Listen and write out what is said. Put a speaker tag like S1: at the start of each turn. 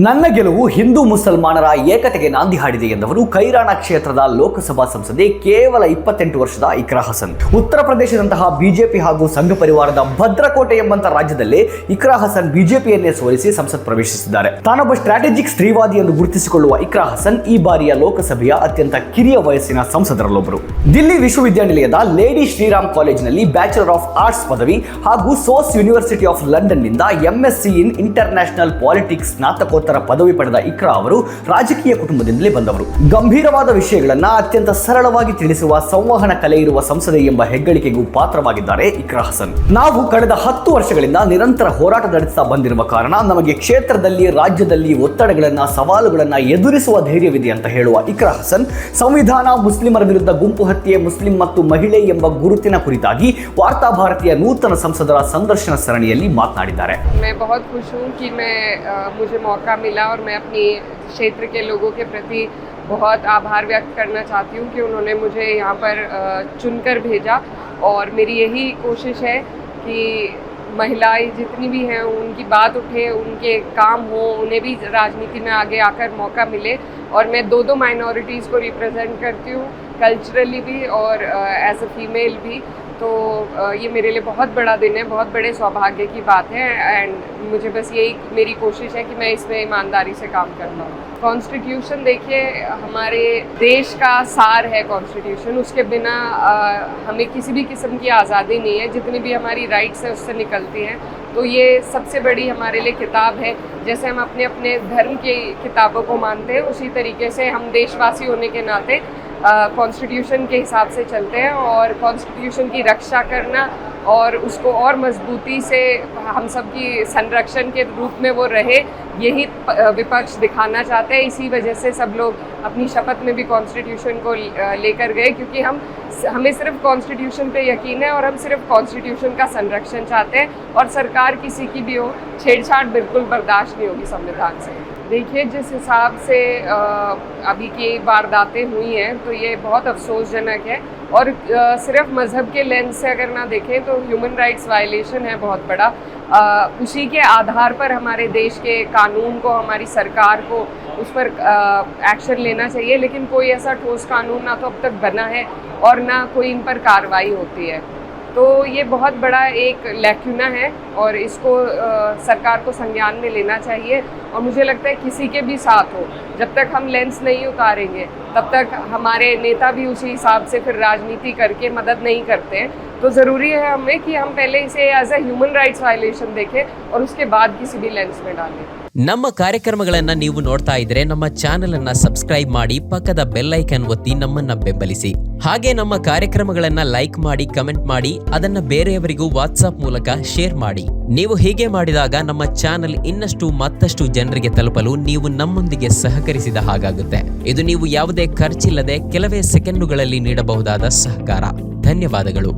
S1: ನನ್ನ ಗೆಲುವು ಹಿಂದೂ ಮುಸಲ್ಮಾನರ ಏಕತೆಗೆ ನಾಂದಿ ಹಾಡಿದೆ ಎಂದವರು ಕೈರಾಣ ಕ್ಷೇತ್ರದ ಲೋಕಸಭಾ ಸಂಸದೆ ಕೇವಲ 28 ವರ್ಷದ ಇಕ್ರಾ ಹಸನ್. ಉತ್ತರ ಪ್ರದೇಶದಂತಹ ಬಿಜೆಪಿ ಹಾಗೂ ಸಂಘ ಪರಿವಾರದ ಭದ್ರಕೋಟೆ ಎಂಬಂತ ರಾಜ್ಯದಲ್ಲೇ ಇಕ್ರಾ ಹಸನ್ ಬಿಜೆಪಿಯನ್ನೇ ಸೋಲಿಸಿ ಸಂಸತ್ ಪ್ರವೇಶಿಸಿದ್ದಾರೆ. ತಾನೊಬ್ಬ ಸ್ಟ್ರಾಟಜಿಕ್ ಸ್ತ್ರೀವಾದಿ ಎಂದು ಗುರುತಿಸಿಕೊಳ್ಳುವ ಇಕ್ರಾ ಹಸನ್ ಈ ಬಾರಿಯ ಲೋಕಸಭೆಯ ಅತ್ಯಂತ ಕಿರಿಯ ವಯಸ್ಸಿನ ಸಂಸದರಲ್ಲೊಬ್ಬರು. ದಿಲ್ಲಿ ವಿಶ್ವವಿದ್ಯಾನಿಲಯದ ಲೇಡಿ ಶ್ರೀರಾಮ್ ಕಾಲೇಜಿನಲ್ಲಿ ಬ್ಯಾಚಲರ್ ಆಫ್ ಆರ್ಟ್ಸ್ ಪದವಿ ಹಾಗೂ ಸೋಸ್ ಯೂನಿವರ್ಸಿಟಿ ಆಫ್ ಲಂಡನ್ನಿಂದ ಎಂಎಸ್ಸಿ ಇನ್ ಇಂಟರ್ನ್ಯಾಷನಲ್ ಪಾಲಿಟಿಕ್ಸ್ ಸ್ನಾತಕೋತ್ತರ ಪದವಿ ಪಡೆದ ಇಕ್ರಾ ಅವರು ರಾಜಕೀಯ ಕುಟುಂಬದಿಂದಲೇ ಬಂದವರು. ಗಂಭೀರವಾದ ವಿಷಯಗಳನ್ನ ಅತ್ಯಂತ ಸರಳವಾಗಿ ತಿಳಿಸುವ ಸಂವಹನ ಕಲೆ ಇರುವ ಸಂಸದೆ ಎಂಬ ಹೆಗ್ಗಳಿಕೆಗೂ ಪಾತ್ರವಾಗಿದ್ದಾರೆ ಇಕ್ರಾ ಹಸನ್. ನಾವು ಕಳೆದ 10 ವರ್ಷಗಳಿಂದ ನಿರಂತರ ಹೋರಾಟ ನಡೆಸ್ತಾ ಬಂದಿರುವ ಕಾರಣ ನಮಗೆ ಕ್ಷೇತ್ರದಲ್ಲಿ ರಾಜ್ಯದಲ್ಲಿ ಒತ್ತಡಗಳನ್ನ ಸವಾಲುಗಳನ್ನ ಎದುರಿಸುವ ಧೈರ್ಯವಿದೆ ಅಂತ ಹೇಳುವ ಇಕ್ರಾ ಹಸನ್ ಸಂವಿಧಾನ, ಮುಸ್ಲಿಮರ ವಿರುದ್ಧ ಗುಂಪು ಹತ್ಯೆ, ಮುಸ್ಲಿಂ ಮತ್ತು ಮಹಿಳೆ ಎಂಬ ಗುರುತಿನ ಕುರಿತಾಗಿ ವಾರ್ತಾ ಭಾರತೀಯ ನೂತನ ಸಂಸದರ ಸಂದರ್ಶನ ಸರಣಿಯಲ್ಲಿ ಮಾತನಾಡಿದ್ದಾರೆ.
S2: मिला और मैं अपनी क्षेत्र के लोगों के प्रति बहुत आभार व्यक्त करना चाहती हूँ कि उन्होंने मुझे यहाँ पर चुनकर भेजा और मेरी यही कोशिश है कि महिलाएं जितनी भी हैं उनकी बात उठे, उनके काम हो, उन्हें भी राजनीति में आगे आकर मौका मिले. और मैं दो माइनॉरिटीज़ को रिप्रेजेंट करती हूँ, कल्चरली भी और एज अ फीमेल भी. तो ये मेरे लिए बहुत बड़ा दिन है, बहुत बड़े सौभाग्य की बात है. एंड मुझे बस यही मेरी कोशिश है कि मैं इसमें ईमानदारी से काम कर पाऊँ. कॉन्स्टिट्यूशन देखिए, हमारे देश का सार है कॉन्स्टिट्यूशन. उसके बिना हमें किसी भी किस्म की आज़ादी नहीं है. जितनी भी हमारी राइट्स हैं उससे निकलती हैं. तो ये सबसे बड़ी हमारे लिए किताब है. जैसे हम अपने अपने धर्म की किताबों को मानते हैं, उसी तरीके से हम देशवासी होने के नाते कॉन्स्टिट्यूशन के हिसाब से चलते हैं. और कॉन्स्टिट्यूशन की रक्षा करना और उसको और मजबूती से हम सब की संरक्षण के रूप में वो रहे, यही विपक्ष दिखाना चाहते हैं. इसी वजह से सब लोग अपनी शपथ में भी कॉन्स्टिट्यूशन को लेकर गए, क्योंकि हमें सिर्फ कॉन्स्टिट्यूशन पे यकीन है और हम सिर्फ कॉन्स्टिट्यूशन का संरक्षण चाहते हैं. और सरकार किसी की भी हो, छेड़छाड़ बिल्कुल बर्दाश्त नहीं होगी संविधान से. देखिए, जिस हिसाब से अभी की वारदातें हुई हैं तो ये बहुत अफसोसजनक है. और सिर्फ मज़हब के लेंस से अगर ना देखें तो ह्यूमन राइट्स वायलेशन है बहुत बड़ा. उसी के आधार पर हमारे देश के कानून को, हमारी सरकार को उस पर एक्शन लेना चाहिए. लेकिन कोई ऐसा ठोस कानून ना तो अब तक बना है और ना कोई इन पर कार्रवाई होती है. तो ये बहुत बड़ा एक लैक्यूना है और इसको सरकार को संज्ञान में लेना चाहिए. और मुझे लगता है किसी के भी साथ हो, जब तक हम लेंस नहीं उतारेंगे तब तक हमारे नेता भी उसी हिसाब से फिर राजनीति करके मदद नहीं करते हैं. तो ज़रूरी है हमें कि हम पहले इसे as a human rights violation देखें और उसके बाद किसी भी लेंस में डालें.
S3: ನಮ್ಮ ಕಾರ್ಯಕ್ರಮಗಳನ್ನ ನೀವು ನೋಡ್ತಾ ಇದ್ರೆ ನಮ್ಮ ಚಾನೆಲ್ ಅನ್ನ ಸಬ್ಸ್ಕ್ರೈಬ್ ಮಾಡಿ, ಪಕ್ಕದ ಬೆಲ್ ಐಕನ್ ಒತ್ತಿ ನಮ್ಮನ್ನ ಬೆಂಬಲಿಸಿ. ಹಾಗೆ ನಮ್ಮ ಕಾರ್ಯಕ್ರಮಗಳನ್ನ ಲೈಕ್ ಮಾಡಿ, ಕಮೆಂಟ್ ಮಾಡಿ, ಅದನ್ನ ಬೇರೆಯವರಿಗೂ ವಾಟ್ಸ್ಆಪ್ ಮೂಲಕ ಶೇರ್ ಮಾಡಿ. ನೀವು ಹೀಗೆ ಮಾಡಿದಾಗ ನಮ್ಮ ಚಾನೆಲ್ ಇನ್ನಷ್ಟು ಮತ್ತಷ್ಟು ಜನರಿಗೆ ತಲುಪಲು ನೀವು ನಮ್ಮೊಂದಿಗೆ ಸಹಕರಿಸಿದ ಹಾಗಾಗುತ್ತೆ. ಇದು ನೀವು ಯಾವುದೇ ಖರ್ಚಿಲ್ಲದೆ ಕೆಲವೇ ಸೆಕೆಂಡುಗಳಲ್ಲಿ ನೀಡಬಹುದಾದ ಸಹಕಾರ. ಧನ್ಯವಾದಗಳು.